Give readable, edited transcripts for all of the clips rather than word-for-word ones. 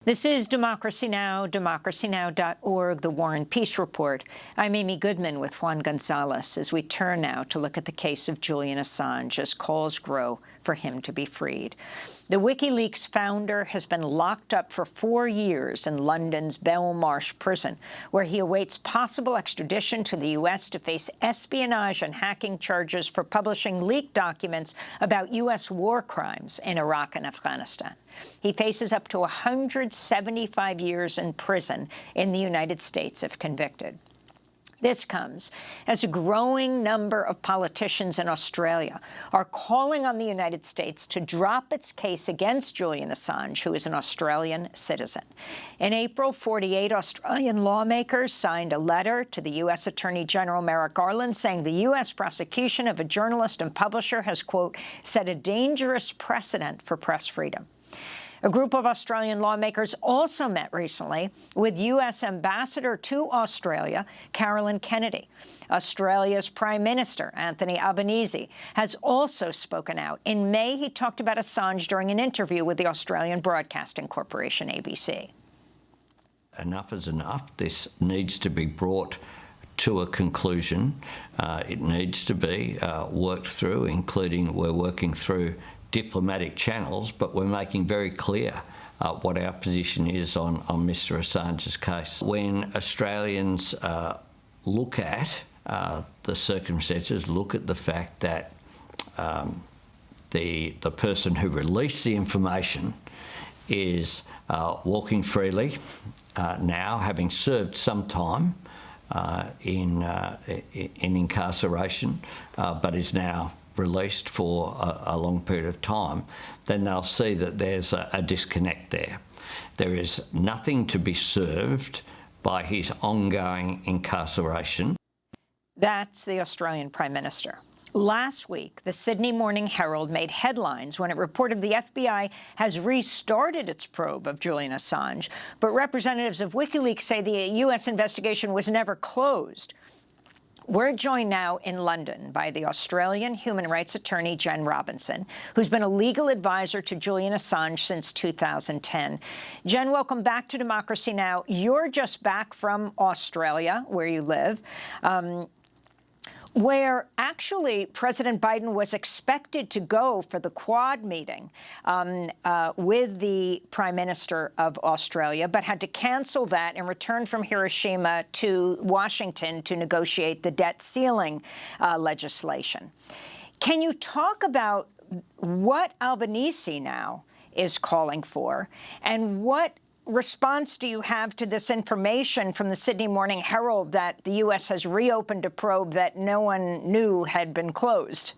This is Democracy Now!, democracynow.org, The War and Peace Report. I'm Amy Goodman with Juan Gonzalez as we turn now to look at the case of Julian Assange as calls grow for him to be freed. The WikiLeaks founder has been locked up for 4 years in London's Belmarsh prison, where he awaits possible extradition to the U.S. to face espionage and hacking charges for publishing leaked documents about U.S. war crimes in Iraq and Afghanistan. He faces up to 175 years in prison in the United States if convicted. This comes as a growing number of politicians in Australia are calling on the United States to drop its case against Julian Assange, who is an Australian citizen. In April, 48 Australian lawmakers signed a letter to the U.S. Attorney General Merrick Garland saying the U.S. prosecution of a journalist and publisher has, quote, set a dangerous precedent for press freedom. A group of Australian lawmakers also met recently with U.S. Ambassador to Australia, Caroline Kennedy. Australia's Prime Minister, Anthony Albanese, has also spoken out. In May, he talked about Assange during an interview with the Australian Broadcasting Corporation, ABC. Enough is enough. This needs to be brought to a conclusion. It needs to be worked through, including we're working through diplomatic channels, but we're making very clear what our position is on Mr. Assange's case. When Australians look at the circumstances, look at the fact that the person who released the information is walking freely now, having served some time in incarceration, but is now released for a long period of time, then they'll see that there's a disconnect there. There is nothing to be served by his ongoing incarceration. That's the Australian Prime Minister. Last week, the Sydney Morning Herald made headlines when it reported the FBI has restarted its probe of Julian Assange, but representatives of WikiLeaks say the U.S. investigation was never closed. We're joined now in London by the Australian human rights attorney, Jen Robinson, who's been a legal advisor to Julian Assange since 2010. Jen, welcome back to Democracy Now! You're just back from Australia, where you live, where actually President Biden was expected to go for the Quad meeting with the Prime Minister of Australia, but had to cancel that and return from Hiroshima to Washington to negotiate the debt ceiling legislation. Can you talk about what Albanese now is calling for, and what response do you have to this information from the Sydney Morning Herald that the U.S. has reopened a probe that no one knew had been closed?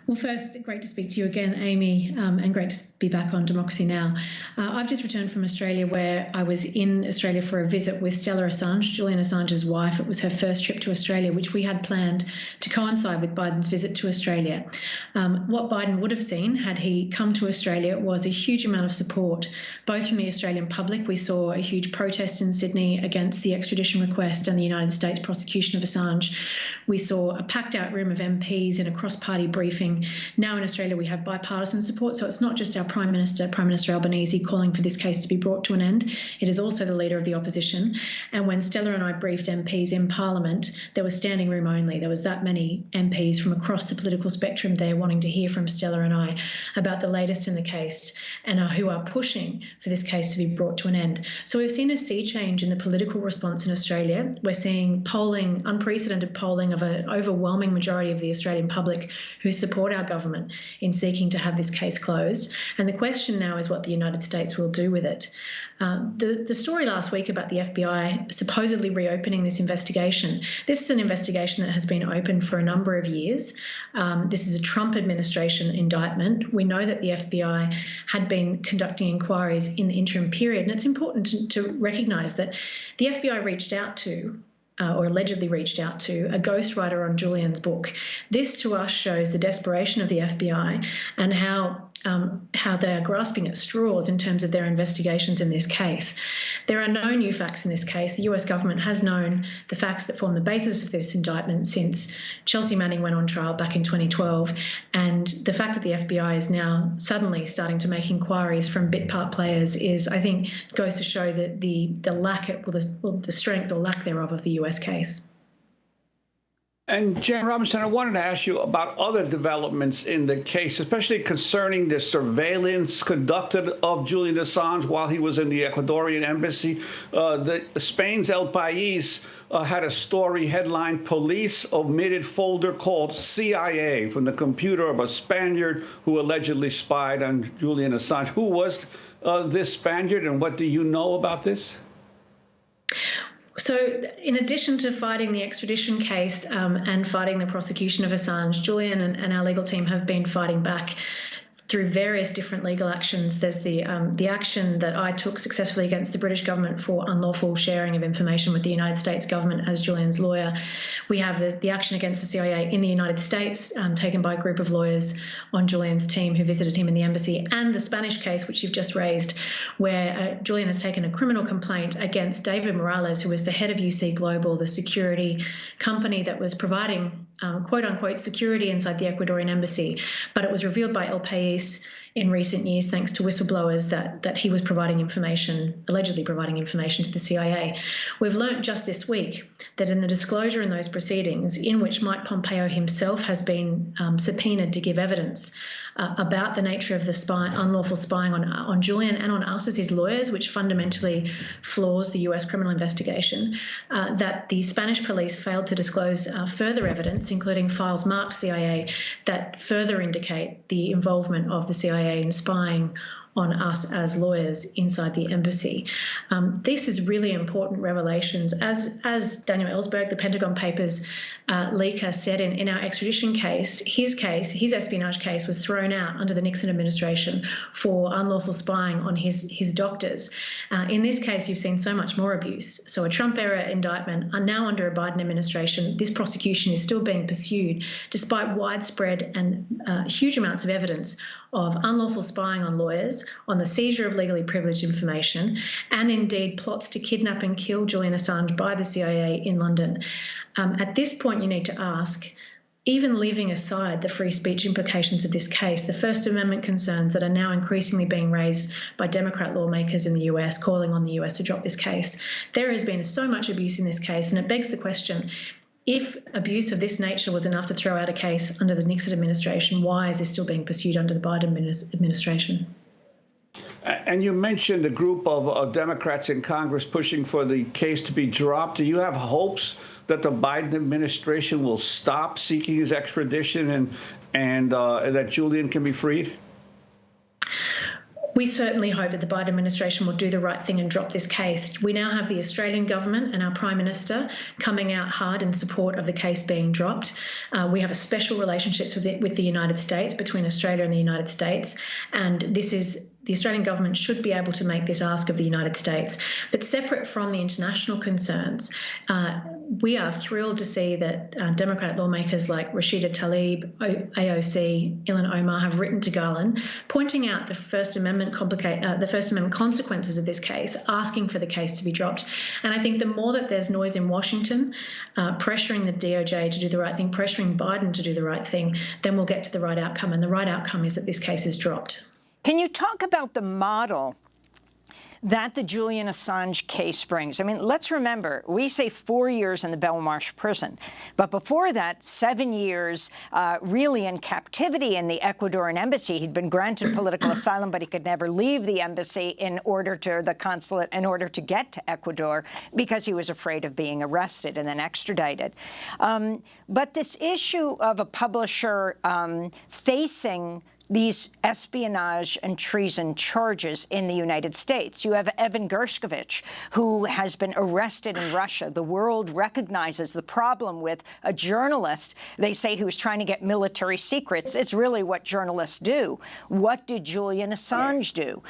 Well, first, great to speak to you again, Amy, and great to be back on Democracy Now! I've just returned from Australia, where I was in Australia for a visit with Stella Assange, Julian Assange's wife. It was her first trip to Australia, which we had planned to coincide with Biden's visit to Australia. What Biden would have seen had he come to Australia was a huge amount of support, both from the Australian public. We saw a huge protest in Sydney against the extradition request and the United States prosecution of Assange. We saw a packed-out room of MPs in a cross-party briefing. Now in Australia, we have bipartisan support, so it's not just our Prime Minister Albanese, calling for this case to be brought to an end. It is also the Leader of the Opposition. And when Stella and I briefed MPs in Parliament, there was standing room only. There was that many MPs from across the political spectrum there wanting to hear from Stella and I about the latest in the case and who are pushing for this case to be brought to an end. So we've seen a sea change in the political response in Australia. We're seeing polling, unprecedented polling of an overwhelming majority of the Australian public who support our government in seeking to have this case closed. And the question now is what the United States will do with it. The story last week about the FBI supposedly reopening this investigation, this is an investigation that has been open for a number of years. This is a Trump administration indictment. We know that the FBI had been conducting inquiries in the interim period, and it's important to recognise that the FBI reached out to or allegedly reached out to a ghostwriter on Julian's book. This to us shows the desperation of the FBI and how they are grasping at straws in terms of their investigations in this case. There are no new facts in this case. The US government has known the facts that form the basis of this indictment since Chelsea Manning went on trial back in 2012. And the fact that the FBI is now suddenly starting to make inquiries from bit part players is, I think, goes to show that the strength or lack thereof of the US case. And Jan Robinson, I wanted to ask you about other developments in the case, especially concerning the surveillance conducted of Julian Assange while he was in the Ecuadorian embassy. Spain's El País had a story headline, "Police omitted folder called CIA" from the computer of a Spaniard who allegedly spied on Julian Assange. Who was this Spaniard, and what do you know about this? So in addition to fighting the extradition case and fighting the prosecution of Assange, Julian and our legal team have been fighting back through various different legal actions. There's the action that I took successfully against the British government for unlawful sharing of information with the United States government as Julian's lawyer. We have the action against the CIA in the United States, taken by a group of lawyers on Julian's team who visited him in the embassy, and the Spanish case, which you've just raised, where Julian has taken a criminal complaint against David Morales, who was the head of UC Global, the security company that was providing quote-unquote security inside the Ecuadorian embassy. But it was revealed by El País in recent years, thanks to whistleblowers, that he was providing information, allegedly providing information to the CIA. We've learnt just this week that in the disclosure in those proceedings, in which Mike Pompeo himself has been subpoenaed to give evidence about the nature of the unlawful spying on Julian and on us as his lawyers, which fundamentally flaws the US criminal investigation, that the Spanish police failed to disclose further evidence, including files marked CIA, that further indicate the involvement of the CIA in spying on us as lawyers inside the embassy. This is really important revelations. As Daniel Ellsberg, the Pentagon Papers leaker, said in our extradition case, his espionage case was thrown out under the Nixon administration for unlawful spying on his doctors. In this case, you've seen so much more abuse. So a Trump-era indictment, now under a Biden administration, this prosecution is still being pursued despite widespread and huge amounts of evidence of unlawful spying on lawyers, on the seizure of legally privileged information, and indeed plots to kidnap and kill Julian Assange by the CIA in London. At this point, you need to ask, even leaving aside the free speech implications of this case, the First Amendment concerns that are now increasingly being raised by Democrat lawmakers in the US, calling on the US to drop this case, there has been so much abuse in this case, and it begs the question, if abuse of this nature was enough to throw out a case under the Nixon administration, why is this still being pursued under the Biden administration? And you mentioned a group of Democrats in Congress pushing for the case to be dropped. Do you have hopes that the Biden administration will stop seeking his extradition and that Julian can be freed? We certainly hope that the Biden administration will do the right thing and drop this case. We now have the Australian government and our Prime Minister coming out hard in support of the case being dropped. We have a special relationship with the United States, between Australia and the United States, and the Australian government should be able to make this ask of the United States. But separate from the international concerns, we are thrilled to see that Democratic lawmakers like Rashida Tlaib, AOC, Ilhan Omar have written to Garland, pointing out the First Amendment consequences of this case, asking for the case to be dropped. And I think the more that there's noise in Washington, pressuring the DOJ to do the right thing, pressuring Biden to do the right thing, then we'll get to the right outcome. And the right outcome is that this case is dropped. Can you talk about the model that the Julian Assange case brings? I mean, let's remember, we say 4 years in the Belmarsh prison, but before that, 7 years really in captivity in the Ecuadorian embassy. He'd been granted political asylum, but he could never leave the embassy the consulate in order to get to Ecuador because he was afraid of being arrested and then extradited. But this issue of a publisher facing these espionage and treason charges in the United States. You have Evan Gershkovich, who has been arrested in Russia. The world recognizes the problem with a journalist, they say, who's trying to get military secrets. It's really what journalists do. What did Julian Assange do?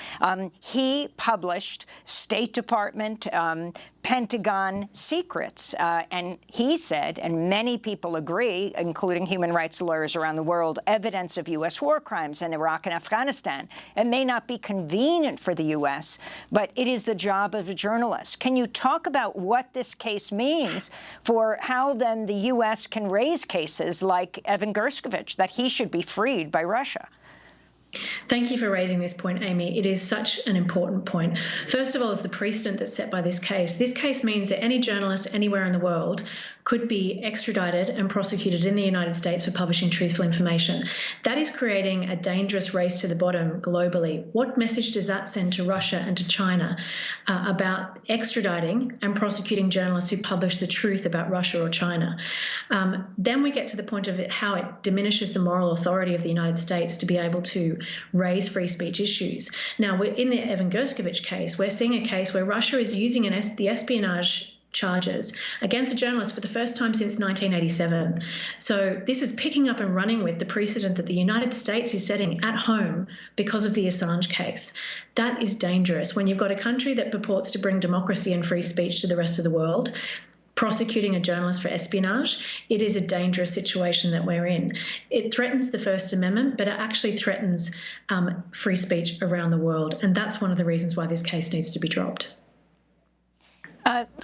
He published State Department, Pentagon secrets. And he said, and many people agree, including human rights lawyers around the world, evidence of U.S. war crimes in Iraq and Afghanistan. It may not be convenient for the U.S., but it is the job of a journalist. Can you talk about what this case means for how then the U.S. can raise cases like Evan Gershkovich, that he should be freed by Russia? Thank you for raising this point, Amy. It is such an important point. First of all, is the precedent that's set by this case. This case means that any journalist anywhere in the world could be extradited and prosecuted in the United States for publishing truthful information. That is creating a dangerous race to the bottom globally. What message does that send to Russia and to China about extraditing and prosecuting journalists who publish the truth about Russia or China? Then we get to the point of how it diminishes the moral authority of the United States to be able to raise free speech issues. Now, we're in the Evan Gershkovich case, we're seeing a case where Russia is using the espionage charges against a journalist for the first time since 1987. So this is picking up and running with the precedent that the United States is setting at home because of the Assange case. That is dangerous. When you've got a country that purports to bring democracy and free speech to the rest of the world, prosecuting a journalist for espionage, it is a dangerous situation that we're in. It threatens the First Amendment, but it actually threatens free speech around the world. And that's one of the reasons why this case needs to be dropped.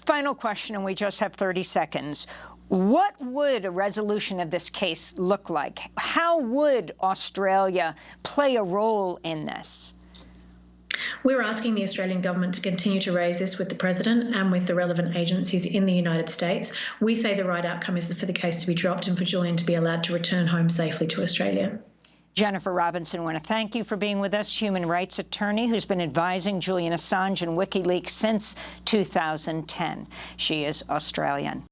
Final question, and we just have 30 seconds. What would a resolution of this case look like? How would Australia play a role in this? We're asking the Australian government to continue to raise this with the President and with the relevant agencies in the United States. We say the right outcome is for the case to be dropped and for Julian to be allowed to return home safely to Australia. Jennifer Robinson, I want to thank you for being with us, human rights attorney who's been advising Julian Assange and WikiLeaks since 2010. She is Australian.